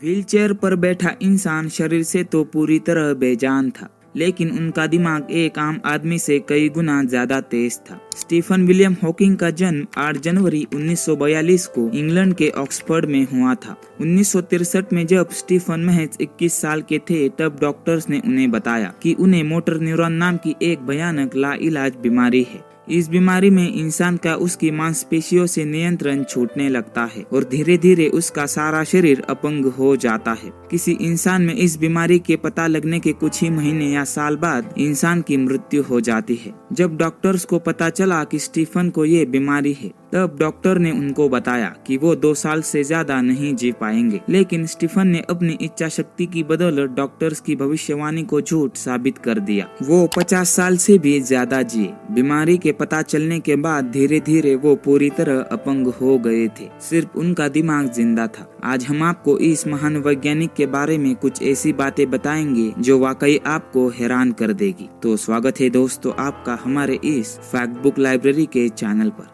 Wheelchair पर बैठा इंसान शरीर से तो पूरी तरह बेजान था, लेकिन उनका दिमाग एक आम आदमी से कई गुना ज्यादा तेज था। स्टीफन विलियम हॉकिंग का जन्म 8 जनवरी 1942 को इंग्लैंड के ऑक्सफोर्ड में हुआ था। 1963 में जब स्टीफन महज 21 साल के थे, तब डॉक्टर्स ने उन्हें बताया कि उन्हें मोटर न्यूरॉन नाम की एक भयानक लाइलाज बीमारी है। इस बीमारी में इंसान का उसकी मांसपेशियों से नियंत्रण छूटने लगता है और धीरे धीरे उसका सारा शरीर अपंग हो जाता है। किसी इंसान में इस बीमारी के पता लगने के कुछ ही महीने या साल बाद इंसान की मृत्यु हो जाती है। जब डॉक्टर्स को पता चला कि स्टीफन को ये बीमारी है, तब डॉक्टर ने उनको बताया कि वो 2 साल से ज्यादा नहीं जी पाएंगे, लेकिन स्टीफन ने अपनी इच्छा शक्ति की बदौलत डॉक्टर्स की भविष्यवाणी को झूठ साबित कर दिया। वो 50 साल से भी ज्यादा जिए। बीमारी के पता चलने के बाद धीरे धीरे वो पूरी तरह अपंग हो गए थे, सिर्फ उनका दिमाग जिंदा था। आज हम आपको इस महान वैज्ञानिक के बारे में कुछ ऐसी बातें बताएंगे जो वाकई आपको हैरान कर देगी। तो स्वागत है दोस्तों आपका हमारे इस फैक्ट बुक लाइब्रेरी के चैनल पर।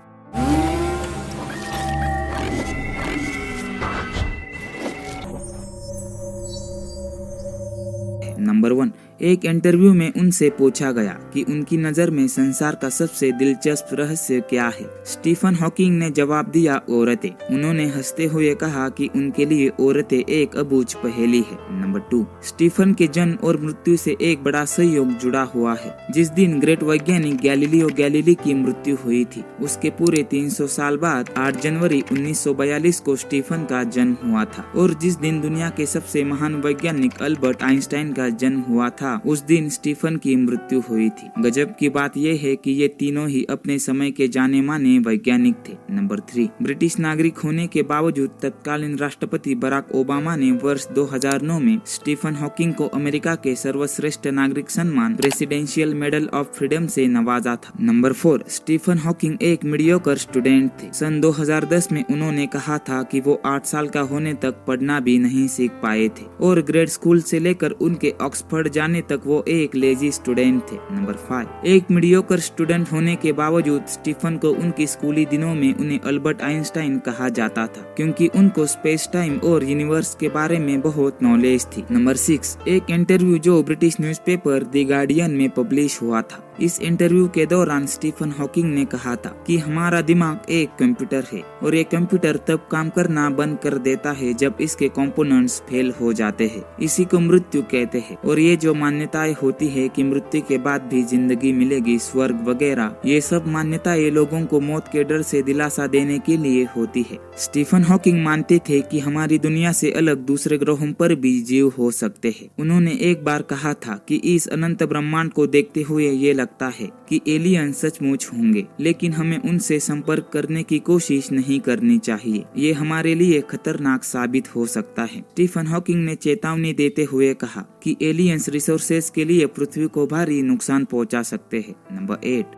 नंबर 1, एक इंटरव्यू में उनसे पूछा गया कि उनकी नजर में संसार का सबसे दिलचस्प रहस्य क्या है। स्टीफन हॉकिंग ने जवाब दिया, औरतें। उन्होंने हंसते हुए कहा कि उनके लिए औरतें एक अबूझ पहेली है। नंबर 2, स्टीफन के जन्म और मृत्यु से एक बड़ा सहयोग जुड़ा हुआ है। जिस दिन ग्रेट वैज्ञानिक गैलीलियो गैलीली की मृत्यु हुई थी, उसके पूरे 300 साल बाद 8 जनवरी 1942 को स्टीफन का जन्म हुआ था। और जिस दिन दुनिया के सबसे महान वैज्ञानिक अल्बर्ट आइंस्टाइन का जन्म हुआ था, उस दिन स्टीफन की मृत्यु हुई थी। गजब की बात यह है कि ये तीनों ही अपने समय के जाने माने वैज्ञानिक थे। नंबर 3, ब्रिटिश नागरिक होने के बावजूद तत्कालीन राष्ट्रपति बराक ओबामा ने वर्ष 2009 में स्टीफन हॉकिंग को अमेरिका के सर्वश्रेष्ठ नागरिक सम्मान प्रेसिडेंशियल मेडल ऑफ फ्रीडम से नवाजा था। नंबर 4, स्टीफन हॉकिंग एक मीडियोकर स्टूडेंट थे। सन 2010 में उन्होंने कहा था कि वो 8 साल का होने तक पढ़ना भी नहीं सीख पाए थे और ग्रेड स्कूल से लेकर उनके ऑक्सफोर्ड जाने तक वो एक लेजी स्टूडेंट थे। नंबर 5, एक मीडियोकर स्टूडेंट होने के बावजूद स्टीफन को उनके स्कूली दिनों में उन्हें अल्बर्ट आइंस्टाइन कहा जाता था, क्योंकि उनको स्पेस टाइम और यूनिवर्स के बारे में बहुत नॉलेज थी। नंबर 6, एक इंटरव्यू जो ब्रिटिश न्यूज़पेपर द गार्डियन में पब्लिश हुआ था। इस इंटरव्यू के दौरान स्टीफन हॉकिंग ने कहा था कि हमारा दिमाग एक कंप्यूटर है और ये कंप्यूटर तब काम करना बंद कर देता है जब इसके कंपोनेंट्स फेल हो जाते हैं। इसी को मृत्यु कहते हैं। और ये जो मान्यताएं होती है कि मृत्यु के बाद भी जिंदगी मिलेगी, स्वर्ग वगैरह, ये सब मान्यताएं लोगों को मौत के डर से दिलासा देने के लिए होती है। स्टीफन हॉकिंग मानते थे कि हमारी दुनिया से अलग दूसरे ग्रहों पर भी जीव हो सकते हैं। उन्होंने एक बार कहा था कि इस अनंत ब्रह्मांड को देखते हुए ये लगता है कि एलियन सचमुच होंगे, लेकिन हमें उनसे संपर्क करने की कोशिश नहीं करनी चाहिए। ये हमारे लिए खतरनाक साबित हो सकता है। स्टीफन हॉकिंग ने चेतावनी देते हुए कहा कि एलियंस रिसोर्सेज के लिए पृथ्वी को भारी नुकसान पहुंचा सकते हैं। नंबर 8,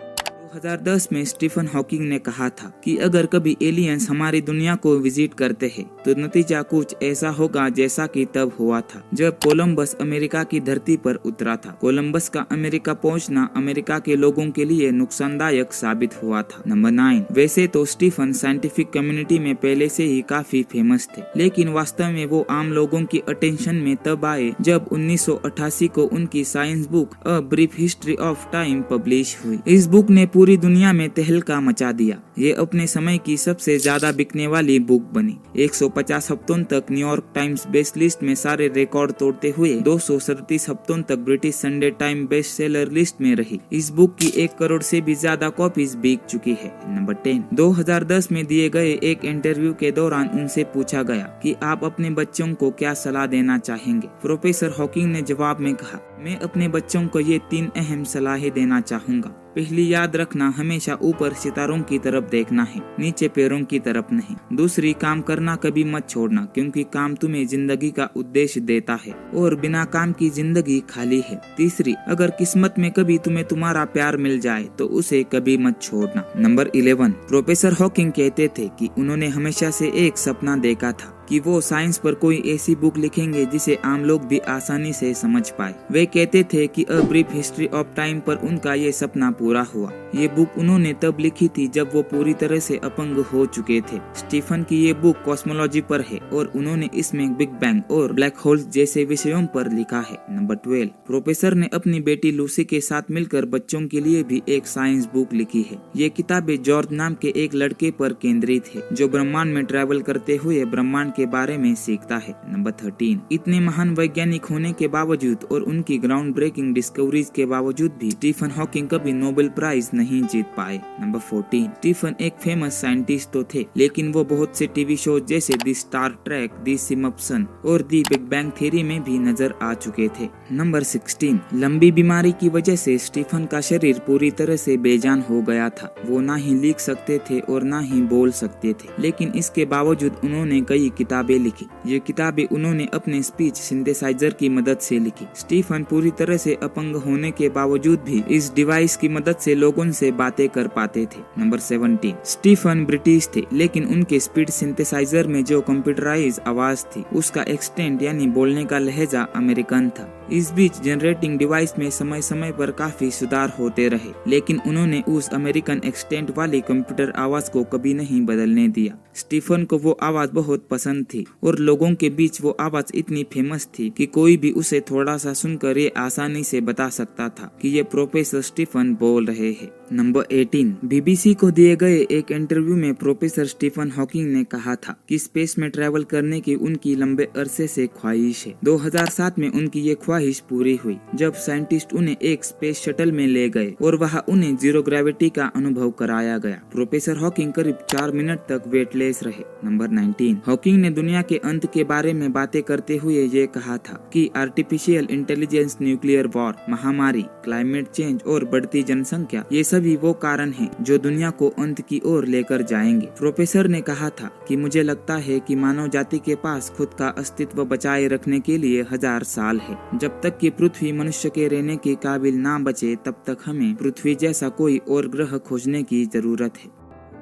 2010 में स्टीफन हॉकिंग ने कहा था कि अगर कभी एलियंस हमारी दुनिया को विजिट करते हैं तो नतीजा कुछ ऐसा होगा जैसा कि तब हुआ था जब कोलंबस अमेरिका की धरती पर उतरा था। कोलंबस का अमेरिका पहुंचना अमेरिका के लोगों के लिए नुकसानदायक साबित हुआ था। नंबर 9, वैसे तो स्टीफन साइंटिफिक कम्युनिटी में पहले से ही काफी फेमस थे, लेकिन वास्तव में वो आम लोगों की अटेंशन में तब आए जब 1988 को उनकी science book a brief history of time publish हुई। इस बुक ने पूरी दुनिया में तहलका मचा दिया। ये अपने समय की सबसे ज्यादा बिकने वाली बुक बनी। 150 हफ्तों तक न्यूयॉर्क टाइम्स बेस्ट लिस्ट में सारे रिकॉर्ड तोड़ते हुए 237 हफ्तों तक British Sunday time best seller list में रही। इस बुक की 1 करोड़ से भी ज्यादा कॉपीज बिक चुकी है। नंबर 10, 2010 में दिए गए एक इंटरव्यू के दौरान उनसे पूछा गया कि आप अपने बच्चों को क्या सलाह देना चाहेंगे। प्रोफेसर हॉकिंग ने जवाब में कहा, मैं अपने बच्चों को ये 3 अहम सलाहें देना चाहूंगा। पहली, याद रखना हमेशा ऊपर सितारों की तरफ देखना है, नीचे पैरों की तरफ नहीं। दूसरी, काम करना कभी मत छोड़ना, क्योंकि काम तुम्हें जिंदगी का उद्देश्य देता है और बिना काम की जिंदगी खाली है। तीसरी, अगर किस्मत में कभी तुम्हें तुम्हारा प्यार मिल जाए तो उसे कभी मत छोड़ना। नंबर 11, प्रोफेसर हॉकिंग कहते थे कि उन्होंने हमेशा से एक सपना देखा था कि वो साइंस पर कोई ऐसी बुक लिखेंगे जिसे आम लोग भी आसानी से समझ पाए। वे कहते थे कि a brief history of time पर उनका ये सपना पूरा हुआ। ये बुक उन्होंने तब लिखी थी जब वो पूरी तरह से अपंग हो चुके थे। स्टीफन की ये बुक कॉस्मोलॉजी पर है और उन्होंने इसमें बिग बैंग और ब्लैक होल्स जैसे विषयों पर लिखा है। नंबर 12, प्रोफेसर ने अपनी बेटी लूसी के साथ मिलकर बच्चों के लिए भी एक साइंस बुक लिखी है। ये किताबें जॉर्ज नाम के एक लड़के पर केंद्रित है जो ब्रह्मांड में ट्रैवल करते हुए ब्रह्मांड के बारे में सीखता है। नंबर 13, इतने महान वैज्ञानिक होने के बावजूद और उनकी ग्राउंड ब्रेकिंग डिस्कवरीज के बावजूद भी स्टीफन हॉकिंग कभी नोबेल प्राइज नहीं जीत पाए। नंबर 14, स्टीफन एक फेमस साइंटिस्ट तो थे, लेकिन वो बहुत से टीवी शो जैसे दी स्टार ट्रैक, दी सिम्पसन और दी बिग बैंग थ्योरी में भी नजर आ चुके थे। नंबर 16, लंबी बीमारी की वजह से स्टीफन का शरीर पूरी तरह से बेजान हो गया था। वो ना ही लिख सकते थे और ना ही बोल सकते थे, लेकिन इसके बावजूद उन्होंने कई किताबें लिखी। ये किताबें उन्होंने अपने स्पीच सिंथेसाइजर की मदद से लिखी। स्टीफन पूरी तरह से अपंग होने के बावजूद भी इस डिवाइस की मदद से लोगों से बातें कर पाते थे। नंबर 17, स्टीफन ब्रिटिश थे, लेकिन उनके स्पीच सिंथेसाइजर में जो कंप्यूटराइज आवाज थी उसका एक्सटेंट यानी बोलने का लहजा अमेरिकन था। इस बीच जनरेटिंग डिवाइस में समय समय पर काफी सुधार होते रहे, लेकिन उन्होंने उस अमेरिकन एक्सटेंट वाली कंप्यूटर आवाज को कभी नहीं बदलने दिया। स्टीफन को वो आवाज बहुत पसंद थी और लोगों के बीच वो आवाज इतनी फेमस थी कि कोई भी उसे थोड़ा सा सुनकर ये आसानी से बता सकता था कि ये प्रोफेसर स्टीफन बोल रहे हैं। नंबर 18, बीबीसी को दिए गए एक इंटरव्यू में प्रोफेसर स्टीफन हॉकिंग ने कहा था कि स्पेस में ट्रैवल करने की उनकी लंबे अरसे से ख्वाहिश है। 2007 में उनकी ये ख्वाहिश पूरी हुई जब साइंटिस्ट उन्हें एक स्पेस शटल में ले गए और वहां उन्हें जीरो ग्रेविटी का अनुभव कराया गया। प्रोफेसर हॉकिंग करीब 4 मिनट तक वेटलेस रहे। नंबर 19, हॉकिंग ने दुनिया के अंत के बारे में बातें करते हुए ये कहा था कि आर्टिफिशियल इंटेलिजेंस, न्यूक्लियर वॉर, महामारी, क्लाइमेट चेंज और बढ़ती जनसंख्या ये सभी वो कारण हैं जो दुनिया को अंत की ओर लेकर जाएंगे। प्रोफेसर ने कहा था कि मुझे लगता है कि मानव जाति के पास खुद का अस्तित्व बचाए रखने के लिए 1000 साल है। जब तक कि पृथ्वी मनुष्य के रहने के काबिल ना बचे तब तक हमें पृथ्वी जैसा कोई और ग्रह खोजने की जरूरत है।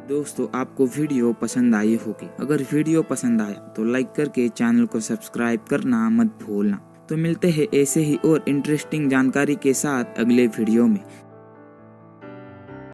दोस्तों, आपको वीडियो पसंद आई होगी। अगर वीडियो पसंद आया तो लाइक करके चैनल को सब्सक्राइब करना मत भूलना। तो मिलते हैं ऐसे ही और इंटरेस्टिंग जानकारी के साथ अगले वीडियो में।